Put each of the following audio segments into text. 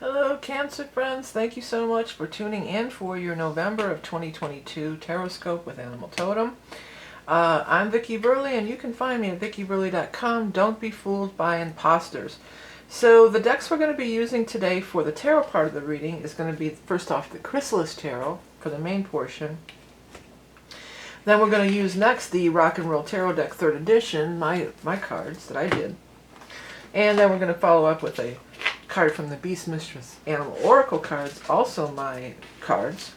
Hello, Cancer friends. Thank you so much for tuning in for your November of 2022 Taroscope with Animal Totem. I'm Vickieverlie, and you can find me at vickieverlie.com. Don't be fooled by imposters. So the decks we're going to be using today for the tarot part of the reading is going to be, first off, the Chrysalis Tarot for the main portion. Then we're going to use next the Rock and Roll Tarot Deck 3rd edition, my cards that I did. And then we're going to follow up with a card from the Beast Mistress Animal Oracle cards, also my cards.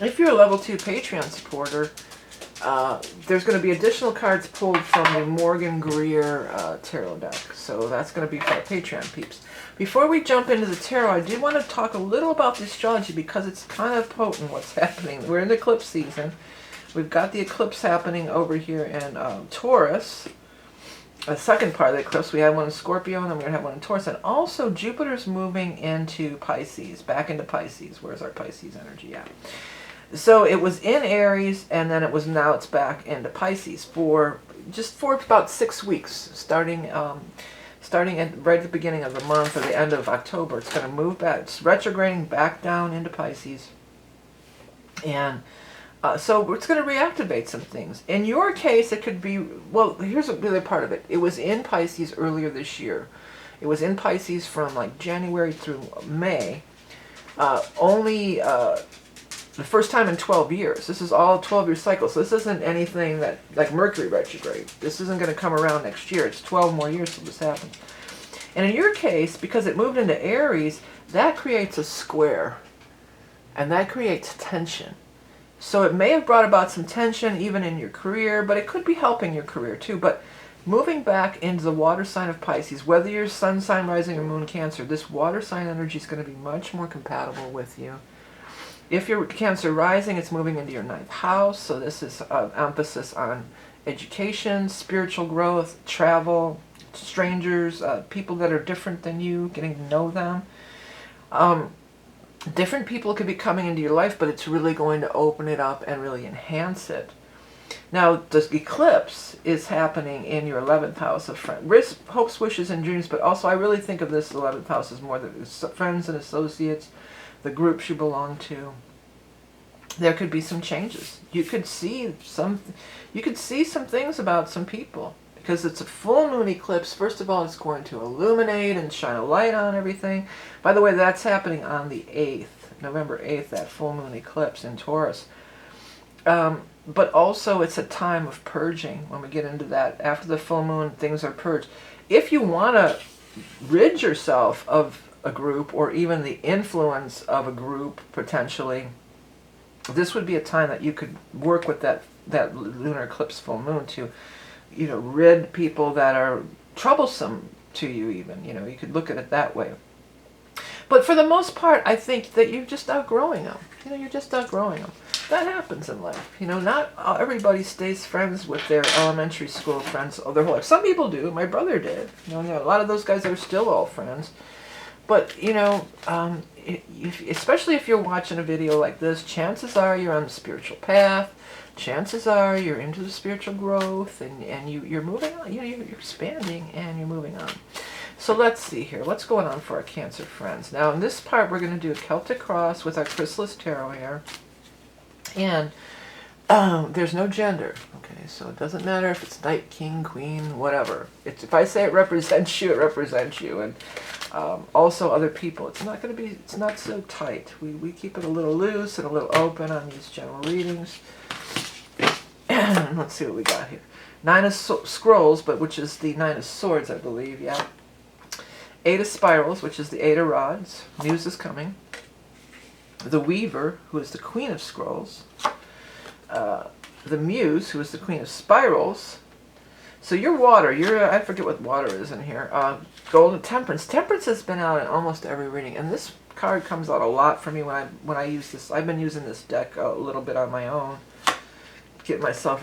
If you're a level 2 Patreon supporter, there's going to be additional cards pulled from the Morgan Greer tarot deck. So that's going to be for our Patreon peeps. Before we jump into the tarot, I do want to talk a little about the astrology because it's kind of potent what's happening. We're in the eclipse season. We've got the eclipse happening over here in Taurus. A second part of the eclipse, we had one in Scorpio, and then we're going to have one in Taurus. And also, Jupiter's moving into Pisces, back into Pisces. Where's our Pisces energy at? So it was in Aries, and then now it's back into Pisces for about 6 weeks, starting at right at the beginning of the month or the end of October. It's going to move back. It's retrograding back down into Pisces. And so it's going to reactivate some things. In your case, it could be, well, here's the other part of it. It was in Pisces earlier this year. It was in Pisces from like January through May. Only the first time in 12 years. This is all 12-year cycle. So this isn't anything that, like Mercury retrograde. This isn't going to come around next year. It's 12 more years till this happens. And in your case, because it moved into Aries, that creates a square. And that creates tension. So it may have brought about some tension even in your career, but it could be helping your career too. But moving back into the water sign of Pisces, whether you're sun sign, rising, or moon Cancer, this water sign energy is going to be much more compatible with you. If you're Cancer rising, it's moving into your 9th house. So this is emphasis on education, spiritual growth, travel, strangers, people that are different than you, getting to know them. Different people could be coming into your life, but it's really going to open it up and really enhance it. Now, the eclipse is happening in your 11th house of friends, hopes, wishes, and dreams, but also I really think of this 11th house as more the friends and associates, the groups you belong to. There could be some changes. You could see some things about some people. Because it's a full moon eclipse, first of all, it's going to illuminate and shine a light on everything. By the way, that's happening on the 8th, November 8th, that full moon eclipse in Taurus. But also, it's a time of purging when we get into that. After the full moon, things are purged. If you want to rid yourself of a group or even the influence of a group, potentially, this would be a time that you could work with that lunar eclipse full moon to rid people that are troublesome to you even. You could look at it that way. But for the most part, I think that you're just outgrowing them. You're just outgrowing them. That happens in life. Not everybody stays friends with their elementary school friends their whole life. Some people do. My brother did. A lot of those guys are still all friends. But, especially if you're watching a video like this, chances are you're on the spiritual path. Chances are you're into the spiritual growth and you're moving on. You're expanding and you're moving on. So let's see here. What's going on for our Cancer friends? Now, in this part, we're going to do a Celtic cross with our Chrysalis Tarot here. And there's no gender. Okay, so it doesn't matter if it's knight, king, queen, whatever. If I say it represents you, it represents you. And also other people. It's not so tight. We keep it a little loose and a little open on these general readings. Let's see what we got here. 9 of Scrolls, which is the 9 of Swords, I believe, yeah. 8 of Spirals, which is the 8 of Rods. Muse is coming. The Weaver, who is the Queen of Scrolls. The Muse, who is the Queen of Spirals. So you're water. I forget what water is in here. Golden Temperance. Temperance has been out in almost every reading, and this card comes out a lot for me when I use this. I've been using this deck a little bit on my own. Get myself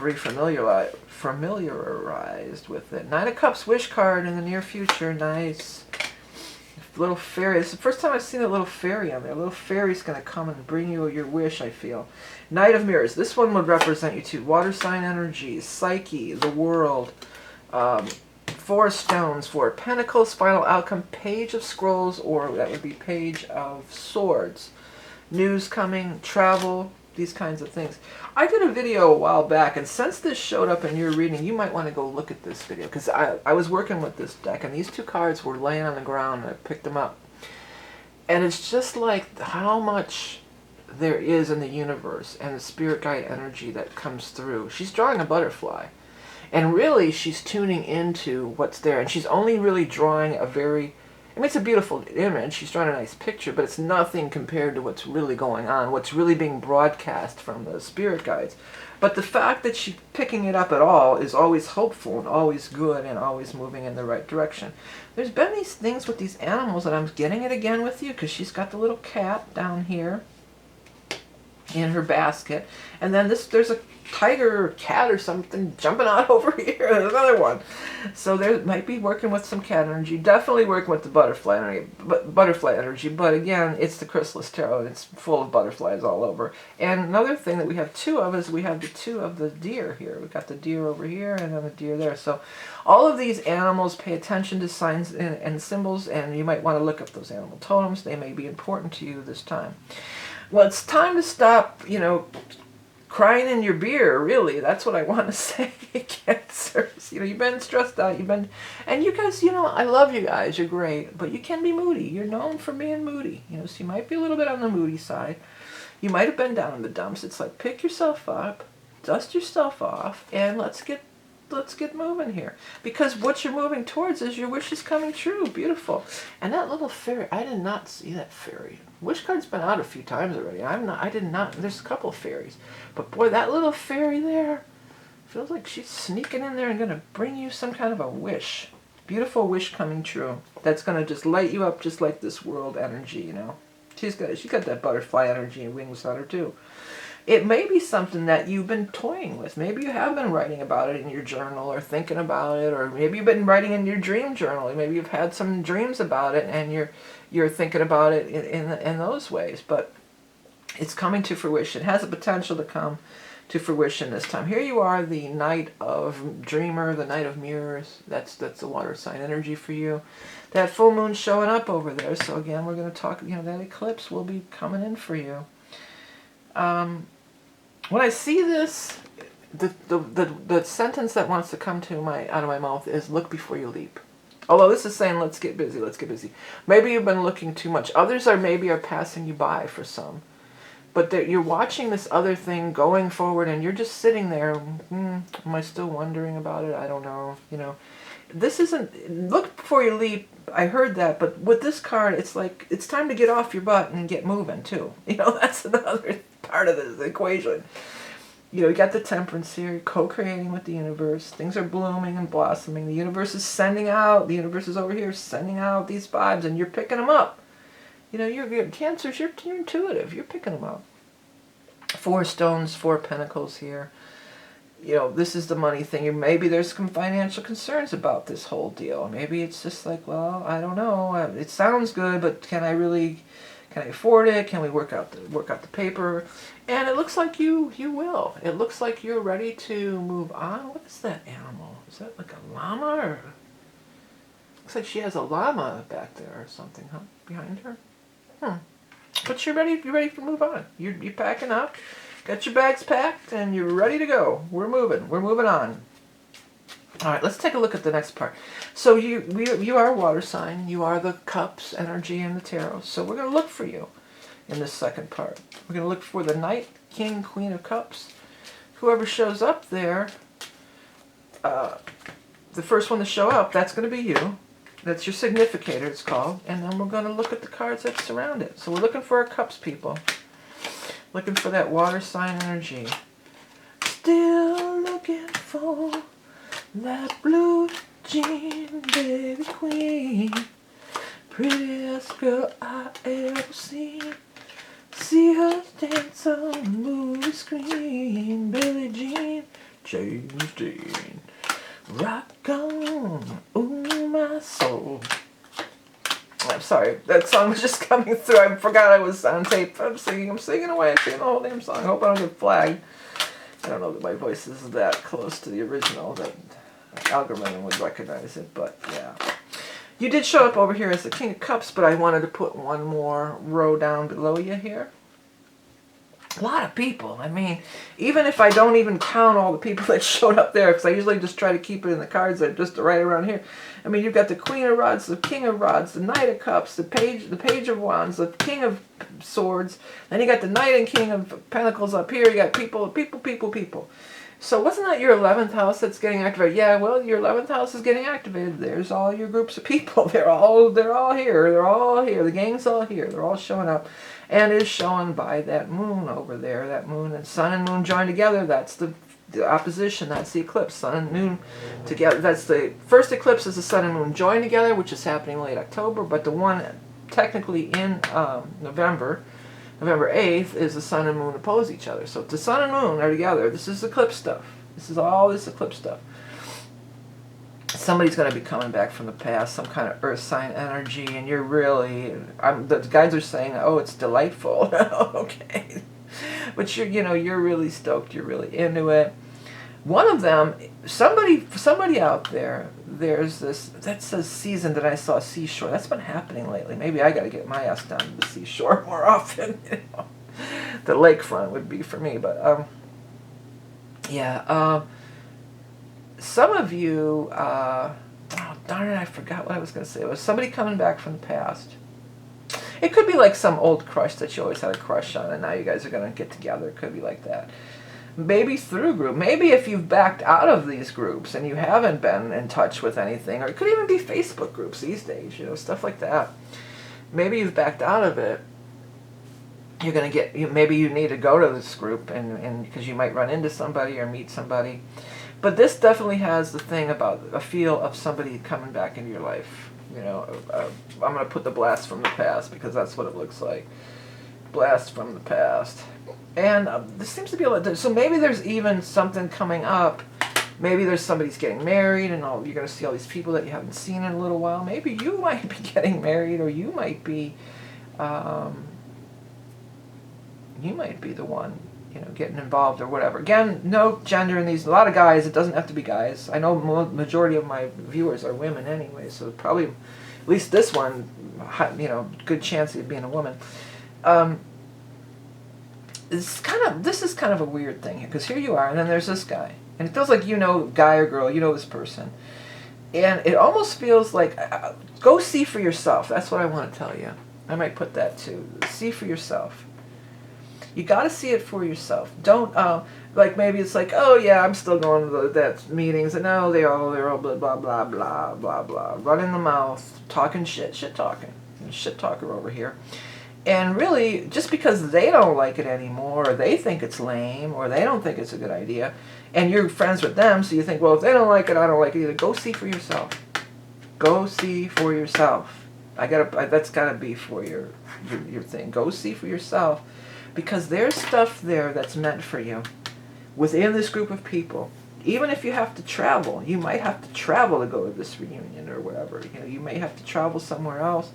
familiarized with it. 9 of Cups wish card in the near future. Nice. Little fairy. It's the first time I've seen a little fairy on there. A little fairy's going to come and bring you your wish, I feel. Knight of Mirrors. This one would represent you too. Water sign energies, psyche, the world, 4 stones, 4 pentacles, final outcome, page of scrolls, or that would be page of swords. News coming, travel, these kinds of things. I did a video a while back, and since this showed up in your reading, you might want to go look at this video, because I was working with this deck, and these 2 cards were laying on the ground, and I picked them up. And it's just like how much there is in the universe and the spirit guide energy that comes through. She's drawing a butterfly. And really, she's tuning into what's there. And she's only really drawing a very... I mean, it's a beautiful image. She's drawing a nice picture, but it's nothing compared to what's really going on, what's really being broadcast from the spirit guides. But the fact that she's picking it up at all is always hopeful and always good and always moving in the right direction. There's been these things with these animals, and I'm getting it again with you because she's got the little cat down here in her basket. And then there's a tiger or cat or something jumping out over here. There's another one. So there might be working with some cat energy. Definitely working with the butterfly energy. But again, it's the Chrysalis Tarot, and it's full of butterflies all over. And another thing that we have 2 of is we have the 2 of the deer here. We've got the deer over here and then the deer there. So all of these animals, pay attention to signs and symbols, and you might want to look up those animal totems. They may be important to you this time. Well, it's time to stop, crying in your beer, really. That's what I want to say, Cancers. You've been stressed out. And you guys, I love you guys. You're great. But you can be moody. You're known for being moody. So you might be a little bit on the moody side. You might have been down in the dumps. It's like, pick yourself up, dust yourself off, and let's get moving here. Because what you're moving towards is your wish is coming true. Beautiful. And that little fairy, I did not see that fairy. Wish card's been out a few times already. I did not. There's a couple of fairies. But boy, that little fairy there feels like she's sneaking in there and going to bring you some kind of a wish. Beautiful wish coming true. That's going to just light you up just like this world energy, She's got that butterfly energy and wings on her too. It may be something that you've been toying with. Maybe you have been writing about it in your journal or thinking about it, or maybe you've been writing in your dream journal. Maybe you've had some dreams about it and you're thinking about it in those ways. But it's coming to fruition. It has the potential to come to fruition this time. Here you are, the Knight of Dreamer, the Knight of Mirrors. That's the water sign energy for you. That full moon showing up over there. So again, we're going to talk, that eclipse will be coming in for you. When I see this, the sentence that wants to come out of my mouth is look before you leap. Although this is saying let's get busy, let's get busy. Maybe you've been looking too much. Others are passing you by for some. But you're watching this other thing going forward, and you're just sitting there. Am I still wondering about it? I don't know. This isn't look before you leap. I heard that, but with this card, it's like it's time to get off your butt and get moving too. That's another part of this equation. You got the Temperance here, co-creating with the universe. Things are blooming and blossoming. The universe is sending out. The universe is over here sending out these vibes, and you're picking them up. You're Cancers. You're intuitive. You're picking them up. 4 stones, 4 pentacles here. This is the money thing. Maybe there's some financial concerns about this whole deal. Maybe it's just like, well, I don't know. It sounds good, but can I afford it? Can we work out the paper? And it looks like you will. It looks like you're ready to move on. What is that animal? Is that like a llama? Or looks like she has a llama back there or something, huh? Behind her. But you're ready to move on. You're packing up. Got your bags packed and you're ready to go. We're moving on. All right, let's take a look at the next part. So you are a water sign. You are the cups energy in the tarot. So we're going to look for you in this second part. We're going to look for the Knight, King, Queen of Cups. Whoever shows up there, the first one to show up, that's going to be you. That's your significator, it's called. And then we're going to look at the cards that surround it. So we're looking for our cups, people. Looking for that water sign energy. Still looking for that blue jean baby queen. Prettiest girl I ever seen. See her dance on the movie screen. Billie Jean, James Dean. Rock on, ooh my soul. I'm sorry, that song was just coming through. I forgot I was on tape. I'm singing away, singing the whole damn song. I hope I don't get flagged. I don't know that my voice is that close to the original, but algorithm would recognize it, but yeah. You did show up over here as the King of Cups, but I wanted to put one more row down below you here. A lot of people. I mean, even if I don't even count all the people that showed up there, because I usually just try to keep it in the cards that are just right around here. I mean, you've got the Queen of Rods, the King of Rods, the Knight of Cups, the Page of Wands, the King of Swords. Then you got the Knight and King of Pentacles up here. You got people. So wasn't that your 11th house that's getting activated? Yeah, well, your 11th house is getting activated. There's all your groups of people. They're all here. They're all here. The gang's all here. They're all showing up. And is shown by that moon over there. That moon and sun and moon joined together. That's the opposition. That's the eclipse. Sun and moon together. That's the first eclipse is the sun and moon joined together, which is happening late October. But the one technically in November 8th, is the sun and moon oppose each other. So if the sun and moon are together, this is eclipse stuff. This is all this eclipse stuff. Somebody's going to be coming back from the past, some kind of earth sign energy, and you're really, the guides are saying, oh, it's delightful. Okay. But you're really stoked, you're really into it. One of them, somebody out there, there's this, that says season that I saw seashore. That's been happening lately. Maybe I got to get my ass down to the seashore more often. The lakefront would be for me, but yeah. Some of you, oh darn it, I forgot what I was going to say. It was somebody coming back from the past. It could be like some old crush that you always had a crush on, and now you guys are going to get together. It could be like that. Maybe through group. Maybe if you've backed out of these groups and you haven't been in touch with anything, or it could even be Facebook groups these days, stuff like that. Maybe you've backed out of it. You're going to get, maybe you need to go to this group and because you might run into somebody or meet somebody. But this definitely has the thing about a feel of somebody coming back into your life. I'm going to put the blast from the past because that's what it looks like. Blast from the past. And this seems to be a lot. So maybe there's even something coming up. Maybe there's somebody's getting married and you're going to see all these people that you haven't seen in a little while. Maybe you might be getting married, or you might be the one getting involved or whatever. Again, no gender in these. A lot of guys. It doesn't have to be guys. I know majority of my viewers are women anyway, so probably, at least this one, good chance of being a woman. This is kind of a weird thing here, because here you are, and then there's this guy, and it feels like guy or girl, this person, and it almost feels like go see for yourself. That's what I want to tell you. I might put that too. See for yourself. You got to see it for yourself. Don't, like maybe it's like, oh yeah, I'm still going to that meetings, and no, they're all blah, blah, blah, blah, blah, blah, running the mouth, talking shit talking. Shit talker over here. And really, just because they don't like it anymore, or they think it's lame, or they don't think it's a good idea, and you're friends with them, so you think, well, if they don't like it, I don't like it either. Go see for yourself. Go see for yourself. That's gotta be for your thing. Go see for yourself. Because there's stuff there that's meant for you within this group of people. Even if you have to travel, you might have to travel to go to this reunion or whatever. You may have to travel somewhere else.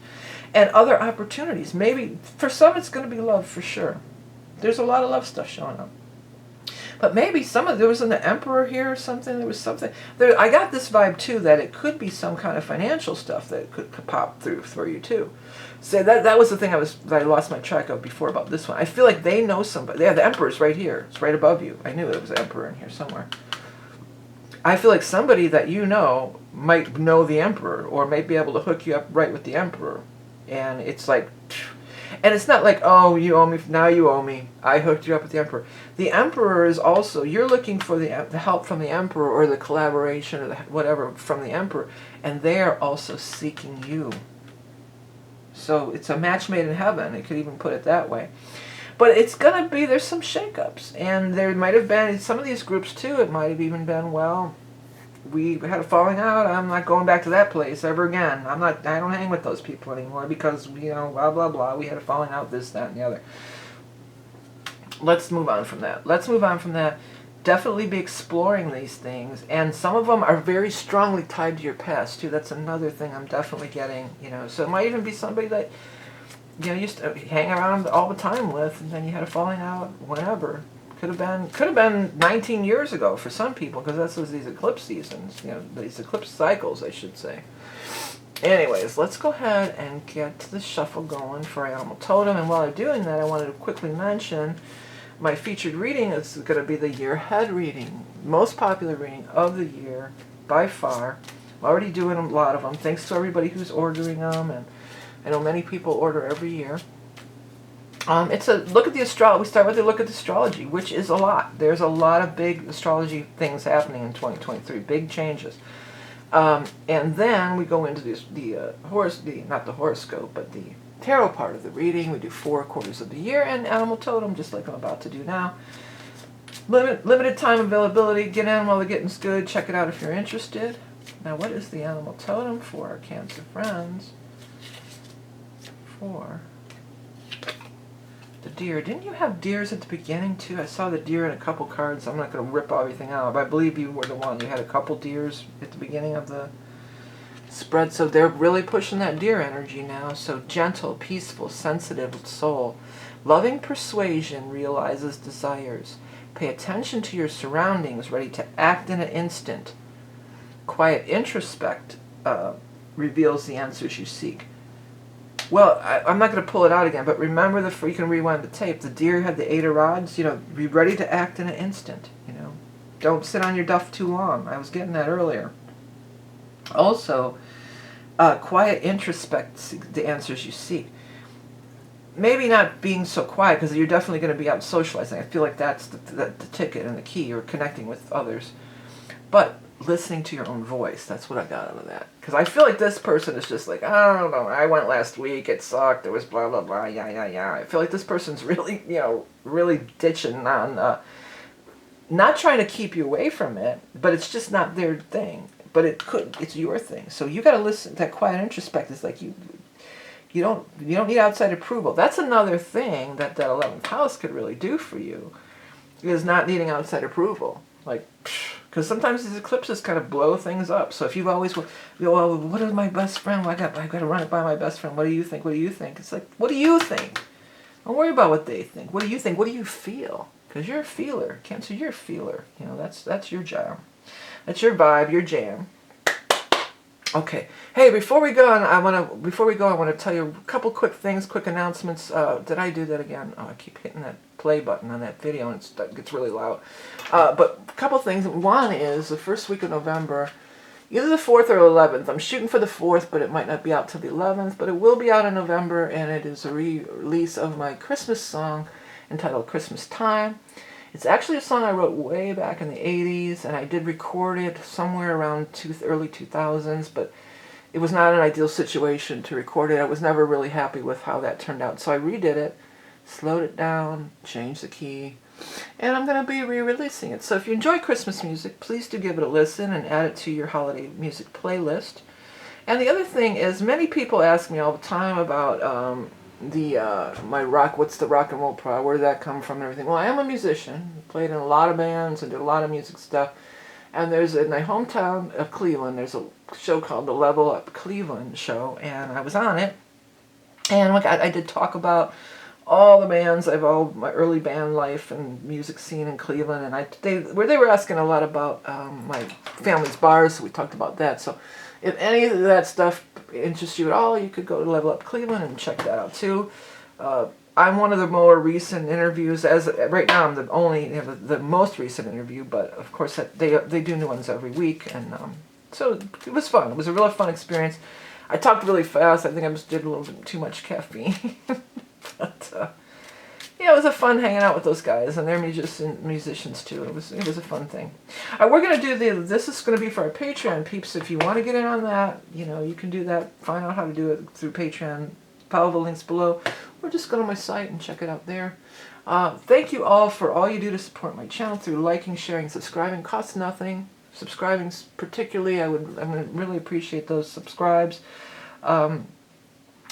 And other opportunities. Maybe, for some it's going to be love for sure. There's a lot of love stuff showing up. But maybe there was an emperor here or something. There was something. I got this vibe too that it could be some kind of financial stuff that could pop through for you too. So that was the thing that I lost my track of before about this one. I feel like they know somebody. Yeah, the emperor's right here. It's right above you. I knew there was an emperor in here somewhere. I feel like somebody that might know the emperor, or might be able to hook you up right with the emperor. And it's like, and it's not like, oh, you owe me, now you owe me. I hooked you up with the emperor. The emperor is also, you're looking for the help from the emperor, or the collaboration, or whatever from the emperor, and they are also seeking you. So it's a match made in heaven. You could even put it that way. But it's going to be, there's some shakeups. And there might have been, some of these groups too, it might have even been, well, we had a falling out. I'm not going back to that place ever again. I don't hang with those people anymore because, blah, blah, blah. We had a falling out, this, that, and the other. Let's move on from that. Definitely be exploring these things. And some of them are very strongly tied to your past, too. That's another thing I'm definitely getting, So it might even be somebody that, you used to hang around all the time with, and then you had a falling out, whenever. Could have been 19 years ago for some people, because that's what these eclipse seasons, you know, these eclipse cycles, I should say. Anyways, let's go ahead and get the shuffle going for Animal Totem. And while I'm doing that, I wanted to quickly mention my featured reading is going to be the year ahead reading. Most popular reading of the year by far. I'm already doing a lot of them. Thanks to everybody who's ordering them. And I know many people order every year. It's a look at the astrology. We start with a look at the astrology, which is a lot. There's a lot of big astrology things happening in 2023. Big changes. And then we go into not the horoscope, but the tarot part of the reading. We do 4 quarters of the year and Animal Totem, just like I'm about to do now. Limited time availability. Get in while the getting's good. Check it out if you're interested. Now, what is the Animal Totem for our Cancer friends? For the deer. Didn't you have deers at the beginning too? I saw the deer in a couple cards. I'm not going to rip everything out, but I believe you were the one. You had a couple deers at the beginning of the spread. So they're really pushing that deer energy now. So gentle, peaceful, sensitive soul. Loving persuasion realizes desires. Pay attention to your surroundings, ready to act in an instant. Quiet introspect reveals the answers you seek. Well, I'm not going to pull it out again, but remember you can rewind the tape. The deer had the 8 of rods. You know, be ready to act in an instant. You know, don't sit on your duff too long. I was getting that earlier. Also, quiet introspect the answers you seek. Maybe not being so quiet, because you're definitely going to be out socializing. I feel like that's the ticket and the key, or connecting with others. But listening to your own voice, that's what I got out of that. Because I feel like this person is just like, I don't know, I went last week, it sucked, there was blah, blah, blah, yeah. I feel like this person's really, really ditching on, not trying to keep you away from it, but it's just not their thing. But it's your thing. So you got to listen. That quiet introspect is like you don't need outside approval. That's another thing that 11th house could really do for you, is not needing outside approval. Like, because sometimes these eclipses kind of blow things up. So if you've always, well, what is my best friend? Well, I got to run it by my best friend. What do you think? What do you think? It's like, what do you think? Don't worry about what they think. What do you think? What do you feel? Because you're a feeler. Cancer, you're a feeler. You know, that's your jam. That's your vibe, your jam. Okay. Hey, before we go, I want to tell you a couple quick things, quick announcements. Did I do that again? Oh, I keep hitting that play button on that video, and it gets really loud. But a couple things. One is the first week of November, either the 4th or 11th. I'm shooting for the 4th, but it might not be out till the 11th. But it will be out in November, and it is a re-release of my Christmas song entitled Christmas Time. It's actually a song I wrote way back in the 80s, and I did record it somewhere around early 2000s, but it was not an ideal situation to record it. I was never really happy with how that turned out. So I redid it, slowed it down, changed the key, and I'm going to be re-releasing it. So if you enjoy Christmas music, please do give it a listen and add it to your holiday music playlist. And the other thing is, many people ask me all the time about my rock, what's the rock and roll pro, where did that come from and everything. Well, I am a musician, played in a lot of bands and did a lot of music stuff. And there's, in my hometown of Cleveland, there's a show called the Level Up Cleveland Show, and I was on it. And I did talk about all the bands, my early band life and music scene in Cleveland, and they were asking a lot about my family's bars, so we talked about that. So if any of that stuff interests you at all, you could go to Level Up Cleveland and check that out too. I'm one of the more recent interviews. Right now, I'm the most recent interview, but of course they do new ones every week, and so it was fun. It was a really fun experience. I talked really fast. I think I just did a little bit too much caffeine, but yeah, it was a fun hanging out with those guys, and they're musicians too. It was a fun thing. We're gonna do this is gonna be for our Patreon peeps. If you want to get in on that, you can do that. Find out how to do it through Patreon. Follow the links below, or just go to my site and check it out there. Thank you all for all you do to support my channel through liking, sharing, subscribing. Costs nothing. Subscribing particularly, I would really appreciate those subscribes. And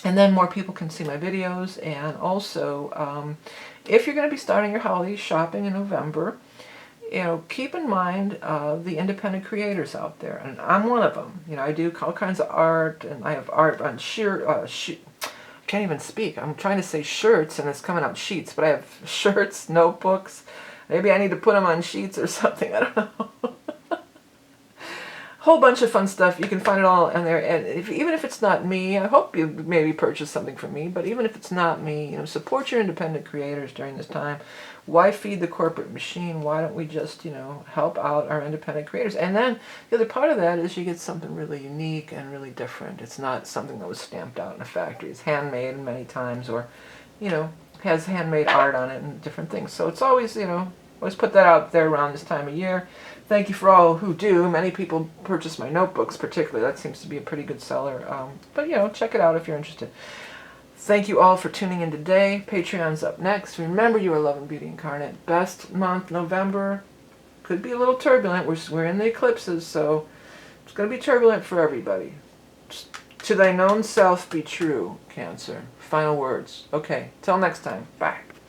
then more people can see my videos. And also, if you're going to be starting your holiday shopping in November, keep in mind the independent creators out there, and I'm one of them. I do all kinds of art, and I have art on can't even speak. I'm trying to say shirts, and it's coming out sheets, but I have shirts, notebooks, Maybe I need to put them on sheets or something. I don't know. Whole bunch of fun stuff. You can find it all in there. And even if it's not me, I hope you maybe purchase something from me. But even if it's not me, you know, support your independent creators during this time. Why feed the corporate machine? Why don't we just, you know, help out our independent creators? And then the other part of that is you get something really unique and really different. It's not something that was stamped out in a factory. It's handmade many times, or, you know, has handmade art on it and different things. So it's always, you know, always put that out there around this time of year. Thank you for all who do. Many people purchase my notebooks particularly. That seems to be a pretty good seller. But, you know, check it out if you're interested. Thank you all for tuning in today. Patreon's up next. Remember, you are Love and Beauty Incarnate. Best month, November. Could be a little turbulent. We're in the eclipses, so it's going to be turbulent for everybody. Just to thine own self be true, Cancer. Final words. Okay, till next time. Bye.